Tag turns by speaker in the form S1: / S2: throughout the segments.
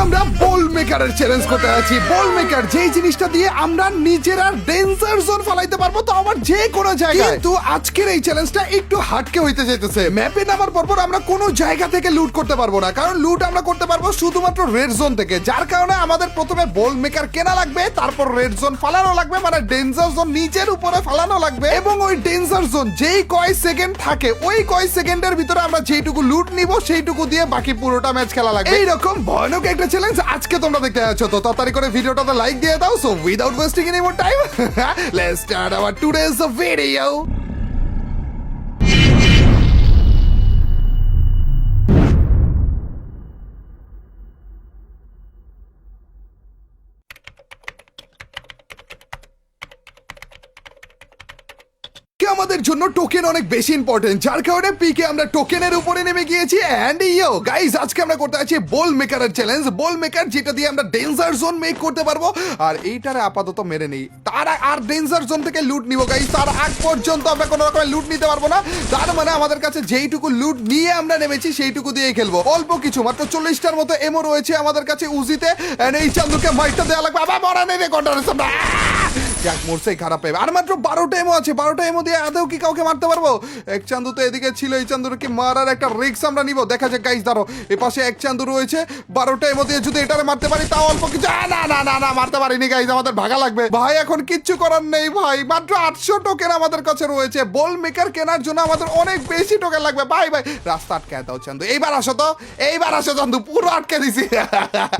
S1: আমরা বল মেকারের চ্যালেঞ্জ করতে আছি। বল মেকার যেই জিনিসটা দিয়ে আমরা নিজেরা ডেঞ্জার জোন ফলাইতে পারবো, তো আমার যে কোনো জায়গায়। কিন্তু আজকের এই চ্যালেঞ্জটা একটু হাটকে হইতে যাইতেছে। ম্যাপে নামার পর আমরা কোনো জায়গা থেকে লুট করতে পারবো না, কারণ লুট আমরা করতে পারবো শুধুমাত্র রেড জোন থেকে। যার কারণে আমাদের প্রথমে বল মেকার কেনা লাগবে, তারপর রেড জোন ফালানো লাগবে, মানে ডেঞ্জার জোন নিজের উপরে ফালানো লাগবে। এবং ওই ডেঞ্জার জোন যেই কয় সেকেন্ড থাকে, ওই কয় সেকেন্ডের ভিতরে আমরা যেইটুকু লুট নিব সেইটুকু দিয়ে বাকি পুরোটা ম্যাচ খেলা লাগবে। এইরকম ভয়ানক একটা চ্যালেঞ্জ আজকে তোমরা দেখতে যাচ্ছ, তো তাড়াতাড়ি করে ভিডিওটাতে লাইক দিয়ে দাও। So without wasting any more time, let's start our today's video. আমাদের জন্য টোকেন অনেক বেশি ইম্পর্টেন্ট, যার কারণে পিকে আমরা টোকেনের উপরে নেমে গিয়েছি। এন্ড ইয়ো গাইস, আজকে আমরা করতে আছি বল মেকারের চ্যালেঞ্জ। বল মেকার যেটা দিয়ে আমরা ডেঞ্জার জোন মেক করতে পারবো। আর এইটারে আপাতত মেরে নেই, তার আর ডেঞ্জার জোন থেকে লুট নিব গাইস। তার আগ পর্যন্ত আমরা কোনো রকমের লুট নিতে পারবো না। তার মানে আমাদের কাছে যেইটুকু লুট নিয়ে আমরা নেমেছি সেইটুকু দিয়েই খেলবো। অল্প কিছু, মাত্র 40টার মতো এমও রয়েছে আমাদের কাছে উজিতে। এন্ড এই চান্দুকে মাইটটা দেওয়া লাগবে। আবার মরা নেই রে কন্টারের সামনে। যাক, মোরসেই খারাপ পাবে। আর মাত্র 12টা এমও আছে। 12টা এমও দিয়ে আদৌ কি কাউকে মারতে পারবো? এক চান্দু তো এদিকে ছিল, এই চান্দুকে মারার একটা রিস্ক আমরা নিব। দেখা যাক গাইস, দাঁড়ো, এপাশে এক চান্দু রয়েছে। 12টা এমও দিয়ে যদি এটারে মারতে পারি তাও অল্প কিছু। না না না না, মারতে পারিনি গাইস, আমাদের ভাগা লাগবে ভাই। এখন কিচ্ছু করার নেই ভাই, মাত্র 800 টোকেন আমাদের কাছে রয়েছে। বল মেকার কেনার জন্য আমাদের অনেক বেশি টোকেন লাগবে ভাই। ভাই রাস্তা আটকে দাও চান্দু, এইবার আসো তো, এইবার আসো চান্দু, পুরো আটকে দিছি।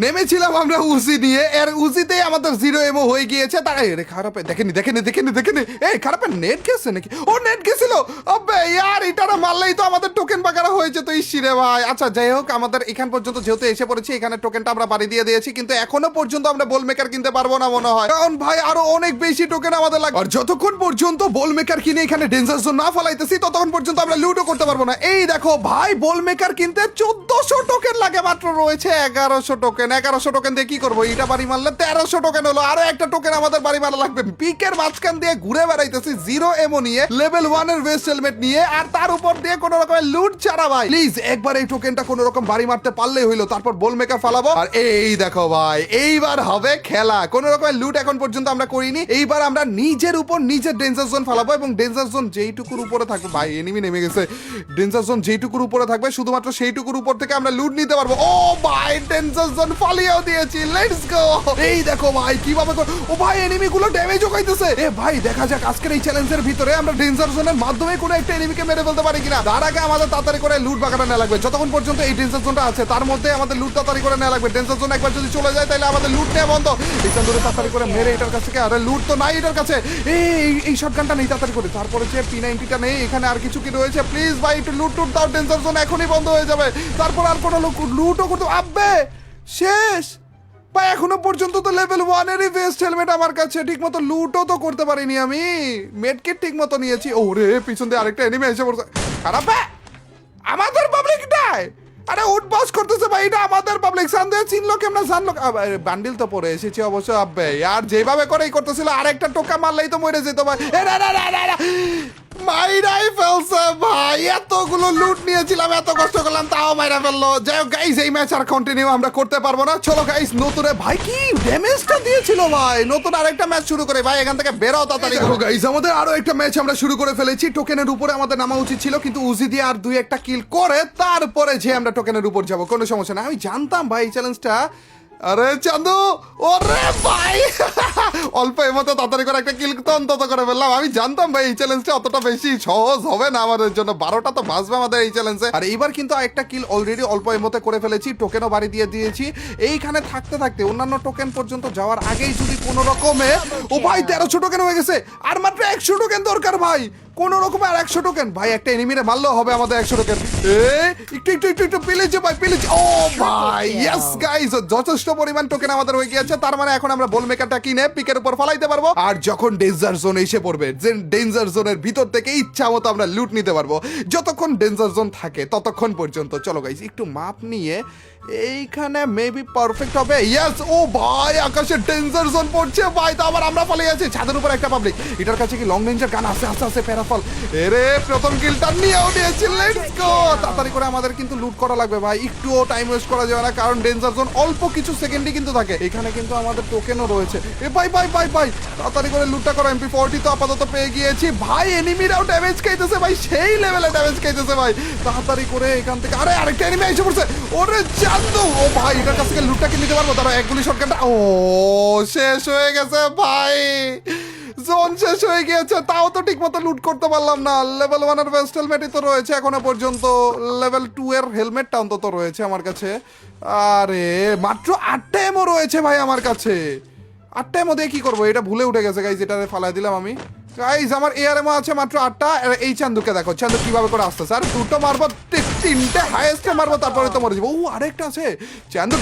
S1: নেমেছিলাম আমরা উজি নিয়ে, এর উজিতেই আমাদের 0 এমও হয়ে গিয়েছে। তাই রে খারাপ দেখেনি দেখেনি দেখেনি দেখেনি। এই খারাপের নেট গেছে নাকি? ও নেট গেছিল। আবে ইয়ার, এটারে মারলেই তো আমাদের টোকেন বাগারা হয়েছে তো। ইসিরে ভাই, আচ্ছা যাই হোক, আমাদের এখান পর্যন্ত যেহেতু এসে পড়েছি, এখানে টোকেনটা আমরা বাড়ি দিয়ে দিয়েছি। কিন্তু এখনো পর্যন্ত আমরা বল মেকার কিনতে পারবো না মনে হয়, কারণ ভাই আরো অনেক বেশি টোকেন আমাদের লাগবে। আর যতক্ষণ পর্যন্ত বল মেকার কিনে এখানে ডেঞ্জার জোন না ফলাইতেছি, ততক্ষণ পর্যন্ত আমরা লুটও করতে পারবো না। এই দেখো ভাই, বল মেকার কিনতে 1400 টোকেন লাগে, মাত্র রয়েছে 1100 টোকেন। 1100 টোকেন দিয়ে কি করবো? এটা বাড়ি মারলে 1300 টোকেন হলো। আরো একটা টোকেন আমাদের বাড়ি মারা লাগবে। পিকের মাঝখান দিয়ে ঘুরে বেড়াইতেছি 0 এমও নিয়ে, লেভেল 1 এর ওয়েস্ট হেলমেট নিয়ে, আর তার উপর দিয়ে কোনো রকমের লুট ছাড়া। ভাই প্লিজ একবার এই টোকেনটা কোনো রকম বাড়ি মারতে পারলেই হইলো, তারপর বল মেকার ফালাবো। আর এই দেখো ভাই, এইবার হবে খেলা। কোনো রকমের লুট এখন পর্যন্ত আমরা করিনি। এইবার আমরা নিজের উপর নিজের ডেঞ্জার জোন ফালাবো, এবং ডেঞ্জার জোন যেইটুকুর উপরে থাকবে, ভাই এনিমি নেমে গেছে। ডেঞ্জার জোন যেইটুকুর উপরে থাকবে, শুধুমাত্র সেইটুকুর উপর থেকে আমরা লুট নিতে পারবো। ও ভাই, ডেঞ্জার জোন ফালিয়েও দিয়েছি। Let's go. এই দেখো ভাই কিভাবে, ও ভাই এনিমি গুলো ড্যামেজও খাইতেছে। এ ভাই দেখা যাক আজকের এই চ্যালেঞ্জের ভিতরে আমরা ডেঞ্জার জোনের মাধ্যমে কোনো একটা এনিমিকে মেরে ফেলতে পারি কিনা। তার আগে আমাদের তাড়াতাড়ি করে লুট বাগানো নেওয়া লাগবে। যতক্ষণ পর্যন্ত এই ডেঞ্জার জোনটা আছে, তার মধ্যে আমাদের লুট তাড়াতাড়ি করে নেওয়া লাগবে। ডেঞ্জার জোন একবার যদি চলে যায়, তাহলে আমাদের লুট নেওয়া বন্ধ। এই চান্দুরে তাড়াতাড়ি করে মেরে এটার কাছ থেকে। আরে লুট তো নাই এটার কাছে। এই শটগানটা নেই, তাড়াতাড়ি করে। তারপরে যে P90টা নেই। এখানে আর কিছু কি রয়েছে? প্লিজ ভাই একটু লুট টুট দাও, ডেঞ্জার জোন এখনই বন্ধ হয়ে যাবে। তারপর আর কোনো লুটও করতে আব্বে শেষ ভাই। এখনো পর্যন্ত তো লেভেল 1 এরই ভেস্ট হেলমেট আমার কাছে। ঠিক মতো লুটও তো করতে পারিনি আমি। মেডকিট ঠিক মতো নিয়েছি। ওরে পিছন দিয়ে আরেকটা এনিমি এসে পড়ছে। খারাপ আমাদের পাবলিকটাই। আরে উঠবাস করতেছে ভাই, এটা আমাদের পাবলিক। সন্দেহ চিনলো কেমন? জানলো বান্ডিল তো পরে এসেছি অবশ্য। আব্বে আর যেভাবে করেই করতেছিল, আরেকটা টোকা মারলেই তো মরে যেত ভাই। মাইরাই ফেলছে ভাই, এতগুলো লুট নিয়েছিলাম, এত কষ্ট করলাম, তাও মাইরা ফেললো। যাই হোক গাইস, এই ম্যাচ আর কন্টিনিউ আমরা করতে পারবো না। চলো গাইস, নতুন ভাই কি ড্যামেজটা দিয়েছিল ভাই। নতুন আরেকটা ম্যাচ শুরু করে ভাই, এখান থেকে বেরো তাড়াতাড়ি। দেখো গাইস, আমাদের আরো একটা ম্যাচ আমরা শুরু করে ফেলেছি। টোকেনের উপরে আমাদের নামা উচিত ছিল, কিন্তু উজি দিয়ে আর 2-1টা কিল করে তারপরে যে আমরা টোকেনের উপর যাব। কোনো সমস্যা না, আমি জানতাম ভাই এই চ্যালেঞ্জটা। আরে চান্দু, ওরে ভাই অল্প এর মতো তাড়াতাড়ি করে একটা কিল তো অন্তত করে ফেললাম। আমি জানতাম ভাই এই চ্যালেঞ্জটা অতটা বেশি সহজ হবে না আমাদের জন্য। 12টা তো বাঁচবে আমাদের এই চ্যালেঞ্জে। আর এইবার কিন্তু একটা কিল অলরেডি অল্প এর মতো করে ফেলেছি, টোকেনও বাড়ি দিয়ে দিয়েছি। এইখানে থাকতে থাকতে অন্যান্য টোকেন পর্যন্ত যাওয়ার আগেই যদি কোনো রকমে, ও ভাই 1300 টোকেন হয়ে গেছে। আর মাত্র 100 টোকেন দরকার ভাই। কোন রকমে আর 100 টোকেন ভাই, একটা এনিমিরে মারলেও হবে আমাদের 100 টোকেন। একটু পেলেছে ভাই, পেলেছে। ও ভাই ইয়েস গাইস, যথেষ্ট পরিমাণ টোকেন আমাদের হয়ে গিয়েছে। তার মানে এখন আমরা বল মেকারটা কিনে পিকের উপর ফলাইতে পারবো। আর যখন ডেঞ্জার জোন এসে পড়বে, যে ডেঞ্জার জোনের ভিতর থেকে ইচ্ছা মতো আমরা লুট নিতে পারবো। যতক্ষণ ডেঞ্জার জোন থাকে ততক্ষণ পর্যন্ত। চলো গাইস, একটু মাপ নিয়ে এইখানে মেবি পারফেক্ট হবে। ইয়েস, ও ভাই আকাশে ডেঞ্জার জোন পড়ছে ভাই, তো আবার আমরা পালিয়ে যাচ্ছি। ছাদের উপর একটা পাবলিক, এটার কাছে কি লং রেঞ্জের গান আছে? আস্তে আস্তে প্যারাফল, এরে প্রথম কিলটা নিয়েও নিয়েছি। লেটস গো, তাড়াতাড়ি করে আমাদের কিন্তু লুট করা লাগবে ভাই, একটুও টাইম ওয়েস্ট করা যাবে না, কারণ ডেঞ্জার জোন অল্প কিছু সেকেন্ডই কিন্তু থাকে। এখানে কিন্তু আমাদের টোকেনও রয়েছে। এ ভাই ভাই ভাই ভাই, তাড়াতাড়ি করে লুটটা করো। MP40 তো আপাতত পেয়ে গিয়েছি ভাই, এনিমিরাও ড্যামেজ খাইতেছে ভাই, সেই লেভেলে ড্যামেজ খাইতেছে ভাই। তাড়াতাড়ি করে এখান থেকে, আরে আরেকটা এনিমি এসে পড়ছে। ওরে চান্দু, ও ভাই এটার কাছ থেকে লুটটা কি নিতে পারবো? তারা এক গুলি শটগানটা, ও শেষ হয়ে গেছে ভাই, জোন শেষ হয়ে গিয়েছে। তাও তো ঠিক মতো লুট করতে পারলাম না। লেভেল 1 এর ভেস্ট হেলমেটই তো রয়েছে এখনো পর্যন্ত, লেভেল 2 এর হেলমেটটা অন্তত রয়েছে আমার কাছে। আরে মাত্র 8টা এমও রয়েছে ভাই আমার কাছে। 8টা এমও দিয়ে কি করবো? এটা ভুলে উঠে গেছে গাইজ, এটা ফালাই দিলাম আমি। গাইজ আমার এআরএমও আছে মাত্র 8টা। এই চান্দুকে দেখো, চান্দু কিভাবে করে আসতেছে। আর দুটো মারবো, তিনটে হাইয়েস্টে মারবো, তারপরে তো মরে যাবো। ও আরেকটা আছে চান্দু,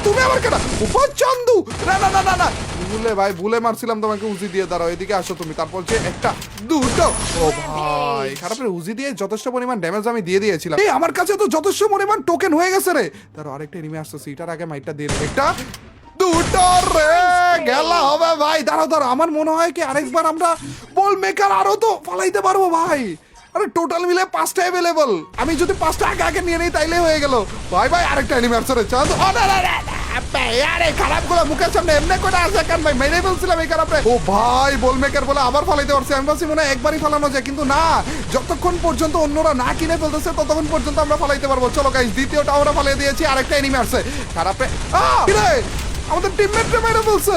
S1: তুমি আবার কেন উপর চান্দু? না না না না না, ভুলে ভাই, ভুলে মারছিলাম তোমাকে উজি দিয়ে। দাঁড়াও, এদিকে আসো তুমি। তারপর যে একটা দুটো, ও ভাই খারাপ রে, উজি দিয়ে যথেষ্ট পরিমাণ ড্যামেজ আমি দিয়ে দিয়েছিলাম। এই আমার কাছে তো যথেষ্ট পরিমাণ টোকেন হয়ে গেছে রে। দাঁড়াও, আরেকটা এনিমি আসতেছে, এটার আগে মাইটটা দিয়ে একটা দুটো রে গেলা হবে ভাই। দাঁড়াও দাঁড়াও, আমার মনে হয় কি আরেকবার আমরা বল মেকার আরো তো ফালাইতে পারবো ভাই। আরে টোটাল মিলে 5টা অ্যাভেলেবল, আমি যদি 5টা আগে আগে নিয়ে নিই তাইলে হয়ে গেল ভাই। ভাই আরেকটা এনিমি আসছে রে, চাঁদ। আরে খারাপ গুলো মুখের সামনে এমনি করে আসে কেন ভাই? মেরে বলছিলাম এই খারাপ রে। ও ভাই বল মেকার বলে আবার ফালাইতে পারছি। আমি ভাবছি মনে হয় একবারই ফালানো যায়, কিন্তু না, যতক্ষণ পর্যন্ত অন্যরা না কিনে ফেলতেছে ততক্ষণ পর্যন্ত আমরা ফালাইতে পারবো। চলো গাইস, দ্বিতীয়টা আমরা ফালিয়ে দিয়েছি, আরেকটা এনিমি আসছে খারাপ রে। আমাদের টিমমেটরা মেরে বলছে,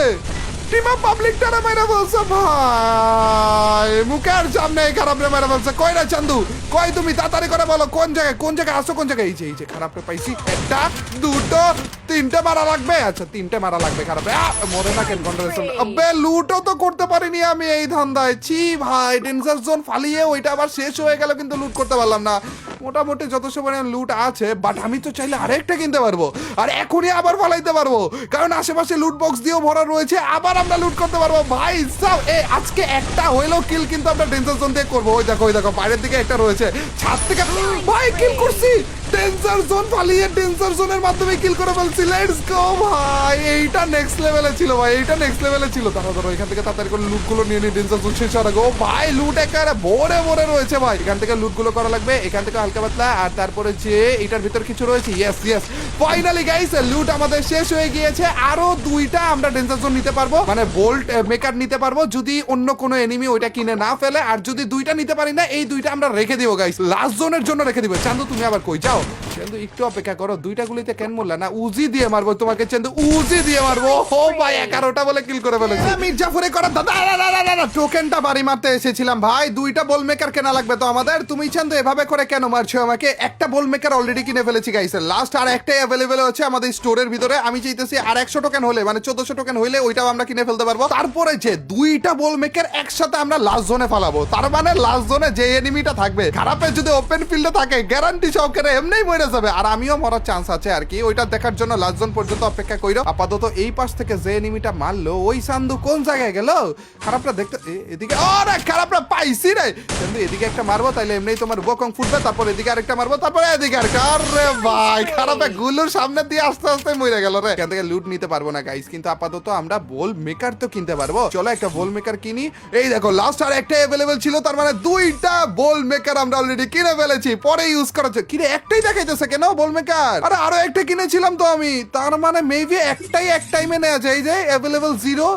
S1: টিম অফ পাবলিকটারা মেরে বলছে ভাই, মুখের সামনে খারাপ রে মেরে বলছে। কই রে চান্দু, কই তুমি? তাড়াতাড়ি করে বলো কোন জায়গায় আসো, কোন জায়গায়? এই যে খারাপ রে পাইছি, একটা দুটো তিনটে মারা লাগবে। আচ্ছা 3টে মারা লাগবে খারাপ রে। মরে না কেন কন্ট্রোলেশন? আবে লুটও তো করতে পারিনি আমি এই ধান্দায়। ছি ভাই, ডেঞ্জার জোন ফালিয়ে ওইটা আবার শেষ হয়ে গেল, কিন্তু লুট করতে পারলাম না। মোটামুটি যথেষ্ট পরিমাণ লুট আছে, বাট আমি তো চাইলে আরেকটা কিনতে পারবো, আর এখনই আবার ফালাইতে পারবো, কারণ আশেপাশে লুট বক্স দিয়েও ভরা রয়েছে। আবার আমরা লুট করতে পারবো ভাই সব। আজকে একটা হইলেও কিল কিন্তু আমরা ডেঞ্জার জোন দিয়ে করবো। ওই দেখো বাইরের দিকে একটা রয়েছে, ছাদ থেকে ভাই কিল করছি। ডেঞ্জার জোন পালিয়ে ডেঞ্জার জোনের মাধ্যমে কিল করে ফেলছি। লেটস গো ভাই, এইটা নেক্সট লেভেলে ছিল ভাই, এইটা নেক্সট লেভেলে ছিল। ধরো এখান থেকে তাড়াতাড়ি করে লুট গুলো নিয়ে নিই, ডেঞ্জার জোন শেষ হওয়ার আগে। ও ভাই লুট একেবারে ভরে ভরে রয়েছে ভাই, এখান থেকে লুট গুলো করা লাগবে, এখান থেকে হালকা পাতলা। আর তারপরে যে এটার ভিতর কিছু রয়েছে, ইয়েস ইয়েস, ফাইনালি গাইস লুট আমাদের শেষ হয়ে গিয়েছে। আরো 2টা আমরা ডেঞ্জার জোন নিতে পারবো, মানে বোল্ট মেকার নিতে পারবো, যদি অন্য কোনো এনিমি ওইটা কিনে না ফেলে। আর যদি 2টা নিতে পারি না, এই 2টা আমরা রেখে দিব গাইস, লাস্ট জোনের জন্য রেখে দিব। চান্দু তুমি আবার কই যাও? চান্দু একটু অপেক্ষা করো, 2টা গুলিতে কেন মরলা না? উজি দিয়ে মারবো তোমাকে চান্দু, উজি দিয়ে মারবো। ও ভাই 11টা বলে কিল করে ফেলেছি। মির্জাফরে করা দাদা, টোকেনটা বাড়ি মারতে এসেছিলাম ভাই। 2টা বল মেকার কেনা লাগবে তো আমাদের। তুমি চান্দু এভাবে করে কেন মারছো আমাকে? একটা বল মেকার অলরেডি কিনে ফেলেছি গাইস, লাস্ট আর একটাই অ্যাভেলেবল হচ্ছে আমাদের স্টোরের ভিতরে। আমি চাইতেছি আর 100 টোকেন হলে, মানে 1400 টোকেন হইলে ওইটাও আমরা কিনে ফেলতে পারবো। তারপরে যে 2টা বল মেকার একসাথে আমরা লাস্ট জোনে ফালাবো, তার মানে লাস্ট জোনে যে এনিমিটা থাকবে খারাপের যদি ওপেন ফিল্ডে থাকে, গ্যারান্টি সহকারে এমনিই মরে যাবে, আর আমিও মরার চান্স আছে আর কি। ওইটা দেখার জন্য লাস্ট জোন পর্যন্ত অপেক্ষা কইরো। আপাতত এই পাশ থেকে যে এনিমিটা মারলো, ওই চান্দু কোন জায়গায় গেল? খারাপটা দেখতে এদিকে, আরে খারাপটা পাইছি রে চান্দু। এদিকে একটা মারবো, তাইলে এমনিই তোমার বকং ফুটবে। তারপর এদিকে আরেকটা মারবো, তারপরে এদিকে আরেকটা। আরে ভাই খারাপে গুলোর সামনে দিয়ে আস্তে আস্তে মরে গেল রে। এখান থেকে লুট নিতে পারবো না গাইস, কিন্তু আপাতত আমরা বল মেকার তো কিনতে পারবো। চলো একটা বল মেকার কিনি। এই দেখো লাস্ট আর একটা অ্যাভেলেবল ছিল, তার মানে 2টা বল মেকার আমরা অলরেডি কিনে ফেলেছি, পরে ইউজ করা হচ্ছে। কিরে একটাই দেখাইতেছে কেন বল মেকার? আরে আরো একটা কিনেছিলাম তো আমি, তার মানে মেবি একটাই এক টাইমে নেওয়া যায়। এই যে অ্যাভেলেবল 0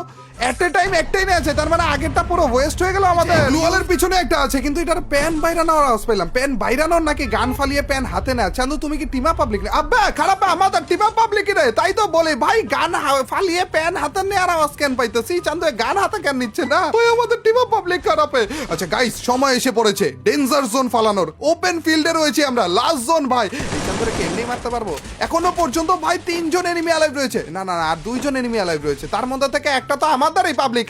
S1: এট এ টাইম একটাই নেওয়া আছে, তার মানে আগেরটা পুরো ওয়েস্ট হয়ে গেল আমাদের। গ্লুয়ালের পিছনে একটা আছে, কিন্তু এটার প্যান বাইরানোর আওয়াজ পেলাম। প্যান বাইরানোর নাকি গান ফালিয়ে প্যান হাতে নেয়? চান্দু তুমি কি টিমা পাবলিক? আব্বা খারাপ, আমাদের টিমা পাবলিক রে, তাই তো বলে ভাই গান ফালিয়ে প্যান হাতে নেওয়ার আওয়াজ কেন পাইতেছি? চান্দু গান হাতে কেন নিচ্ছে না? ওই আমাদের টিমা পাবলিক খারাপে। আচ্ছা গাইস, সময় এসে পড়েছে ডেঞ্জার জোন ফালানোর। ওপেন ফিল্ডে রয়েছে আমরা, লাস্ট জোন ভাই। এই চান্দুরে কেমনি মারতে পারবো? এখনো পর্যন্ত ভাই 3 জন এনিমি অ্যালাইভ রয়েছে। না না না, আর 2 জন এনিমি অ্যালাইভ রয়েছে, তার মধ্যে থেকে একটা তো আমাদেরই পাবলিক।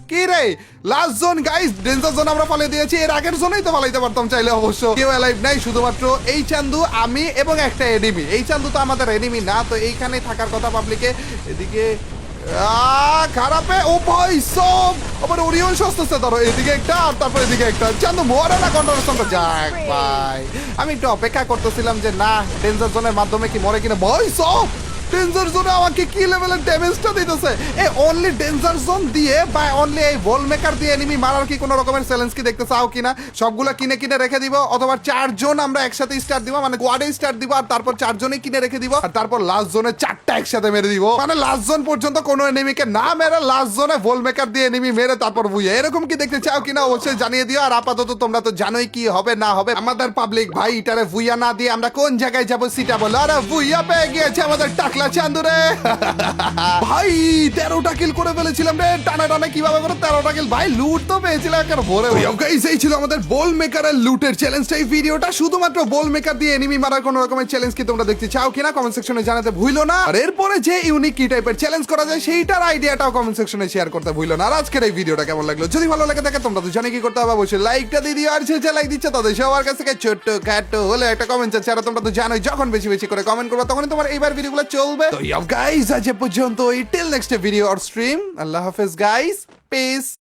S1: কি রে last zone guys, danger zone আমরা ফালিয়ে দিয়েছি। এর আগের জোনেই তো ফালাইতে পারতাম চাইলে, অবশ্য কেউ অ্যালাইভ নাই, শুধুমাত্র এই চান্দু, আমি এবং একটা এনিমি। এই চান্দু তো আমাদের এনিমি না, তো এইখানে থাকার কথা পাবলিকে। এদিকে খারাপে ও ভাই সব আবার ওরিয়ন সস্তাছে ধরো এদিকে একটা আর তারপর এদিকে একটা চান্দু মরে না কন্ট্রোল যাক ভাই আমি একটু অপেক্ষা করতেছিলাম যে না ডেঞ্জার জোনের মাধ্যমে কি মরে কিনা ভাই সব ডেঞ্জার জোনে আমাকে কি লেভেলের ড্যামেজটা দিতেছে এই অনলি ডেঞ্জার জোন দিয়ে বা অনলি এই বল মেকার দিয়ে এনিমি মারার কি কোনো রকমের চ্যালেঞ্জ কি দেখতে চাও কিনা সবগুলা কিনে কিনে রেখে দিব অথবা 4 জন আমরা একসাথে স্টার্ট দিব মানে কোয়াডে স্টার্ট দিব আর তারপর 4 জনই কিনে রেখে দিব আর তারপর লাস্ট জোনে 4টা একসাথে মেরে দিব মানে লাস্ট জোন পর্যন্ত কোনো এনিমিকে না মেরে লাস্ট জোনে বল মেকার দিয়ে এনিমি মেরে তারপর বুঝে এরকম কি দেখতে চাও কিনা অবশ্যই জানিয়ে দিও আর আপাতত তোমরা তো জানোই কি হবে না হবে আমাদের পাবলিক ভাই এটারে ভুইয়া না দিয়ে আমরা কোন জায়গায় যাব সেটা বলো আরে ভুইয়া পেয়ে গিয়েছে আমাদের টাকলা চান্দুরে ভাই 13টা কিল করে ফেলেছিলাম রে টানা টানা কিভাবে করে 13টা কিল ভাই লুট তো পেয়েছিলাম একবার ভরে গাইস এই ছিল আমাদের বল মেকারের লুটের চ্যালেঞ্জটা এই ভিডিওটা শুধুমাত্র বল মেকার দিয়ে এনিমি মারার কোনো রকমের চ্যালেঞ্জ কি তোমরা দেখতে চাও কিনা কমেন্ট সেকশনে জানাতে ভুলো না আর এরপরে যে ইউনিক কি টাইপের চ্যালেঞ্জ করা যায় সেইটার আইডিয়াটাও কমেন্ট সেকশনে শেয়ার করতে ভুলো না আর আজকের এই ভিডিওটা কেমন লাগলো যদি ভালো লাগে থাকে তোমরা তো জানো কি করতে হবে অবশ্যই লাইকটা দিয়ে দিও আর যে লাইক দিচ্ছে তাদের সবার কাছ থেকে ছোট্ট খাটো হলে একটা কমেন্ট চাচ্ছে আর তোমরা তো জানোই যখন বেশি বেশি করে কমেন্ট করবে তখনই তোমার এইবার ভিডিওগুলো চলবে তো গাইস আজ এ পর্যন্ত till next video or stream আল্লাহ হাফেজ গাইস পিস